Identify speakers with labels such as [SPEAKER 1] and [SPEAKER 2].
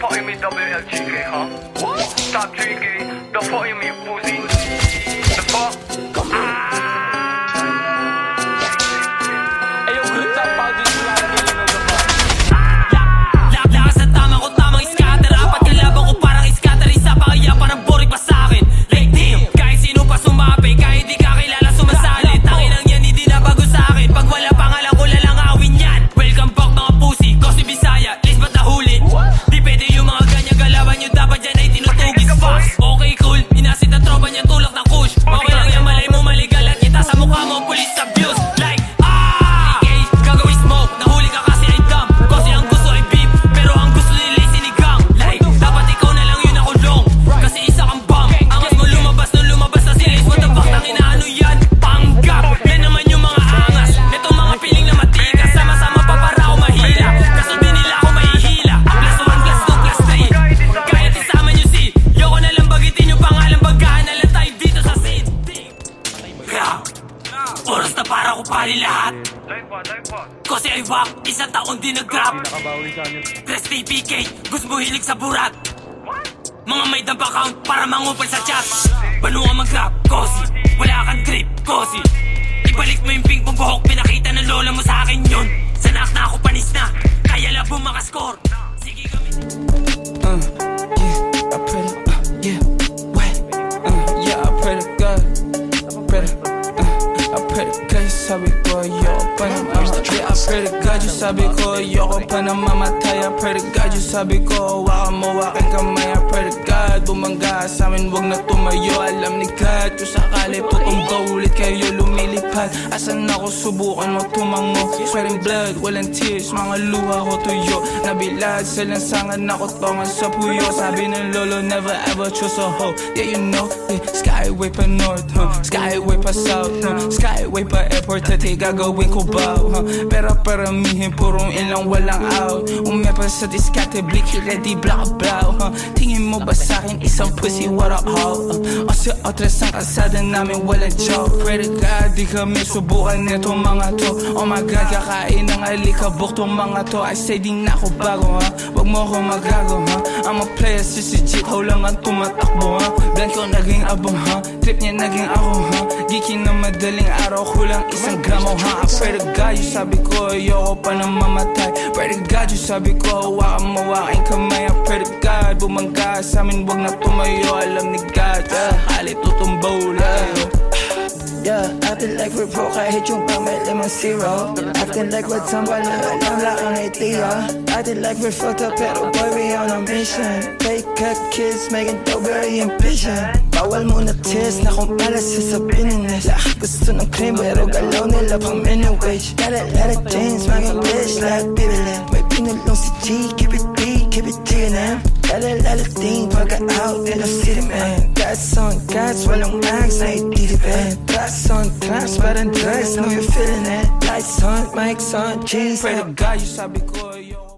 [SPEAKER 1] fuck you mean WLGK, huh? What? Stop drinking. The fuck you mean pussy? The fuck?
[SPEAKER 2] Ayo, good time pa din sila ang feeling of the fuck.
[SPEAKER 3] Lakas ng tama ko, tamang scatter. Apat kalaban ko parang scatter. Isa pa kaya parang boring pa sa'kin. Like damn, kahit sino pa sumapi, kahit di ka kilala sumasalit. Tanginang yan, hindi na bago sa'kin. Pag wala pangalan ko lalang awin yan. Welcome back mga pussy, Kosi Bisaya, Liz ba't nahuli? Di pwede yung mga ganyan galawan nyo, dapat dyan ay tinutugis fast. Okay cool, inasit ang tropa niya tulak ng kush. Okay lang yan, malay mo maligal at kita sa mukha mo, police abuse. Like gagawin smoke, nahuli ka kasi ay dumb. Kasi ang gusto ay beef, pero ang gusto nila ay sinigang. Like, dapat ikaw na lang yun ako long, kasi isa kang bum. Angas mo lumabas na si Liz. What the fuck, tangina ano yan? Panggap, yan naman yung mga angas. Itong mga piling na matigas, sama-sama pa para ako mahila. Kaso di nila ako mahihila. Plus 1, plus 2, plus 3. Kahit isama nyo si Yoko na lang bagitin yung pangalan. Bagahan na lang tayo dito sa scene. Grab, oras na para ko pali lahat. Kasi ay wak, isang taon din nag-grab.
[SPEAKER 2] Nakabawi sa amin.
[SPEAKER 3] Press TPK, gusto mo hilig sa burat. Mga may dump account para mangupal sa chat. Banuha mag-grab, Kosi, wala kang grip, Kosi. Ibalik mo yung ping pong buhok, pinakita ng lola mo sa akin yun. Sanak na ako, panis na, kaya labo makascore. Sige kami.
[SPEAKER 4] Yeah, I pray to, yeah, wait, yeah, I pray to God, I pray to God, you sabi ko, ayoko pa na mamatay. I pray to God, you sabi ko, ayoko pa na mamatay. I pray to God, you sabi ko, hawakan mo aking kamay. I pray to God, bumangga sa amin, wag na tumayo. Alam ni God, kung sakali tutumba ulit kayo lumilipad. Asan ako, subukan mo tumango. Sweating blood, walang tears, mga luha ko tuyo. Nabilad sa lansangan, ako tongan sa puyo. Sabi ng lolo, never ever choose a hoe. Yeah, you know, yeah, skyway pa north, skyway pa south, skyway pa airport, tati gagawin ko ba? Pero paramihin, purong ilang walang out. Umepa sa diskate, blick, ready, black, blow. Tingin mo ba sa'kin isang pussy, what up, ho? O sa otres ang kasada namin, walang joke. Pray to God, di kami subukan nito mga to. Oh my God, kakain ng alikabok tong mga to. I say di na ako bago, ha? Wag mo ako magago, ha? I'm a player, sisigit, how lang ang tumatakbo, ha? Blanco naging abong, ha? Trip niya naging ako, ha? Geeky na madaling araw, kulang isang gramo, ha? I pray to God, you sabi ko, ayoko pa na mamatay. Pray to God, you sabi ko, hawakan mo aking kamay. I pray to God, bumangga sa amin, wag na tumayo. Alam ni God, halit tutumba ulit.
[SPEAKER 5] Yeah, acting like we're broke, I hate yung pang may limang zero. Acting like we're tambal, alam lang ang idea. Acting like we're fucked up, pero boy, we on a mission. Fake cut kids, making dough, very impatient. Bawal muna test na kung malas sasabihin nila. Lahat gusto ng cream, pero galaw nila pang minimum wage. Got a lot of things, maging bitch like Bibilin. May pinulong si G, keep it B, keep it G&M. Got a lot of things, pagka-out in the city, man. Gas on gas, walang mags na ititipin. Class on class, parang drugs, know you're feeling it. Lights on, mics on, jeans.
[SPEAKER 4] Pray to God, you sabi ko, ayoko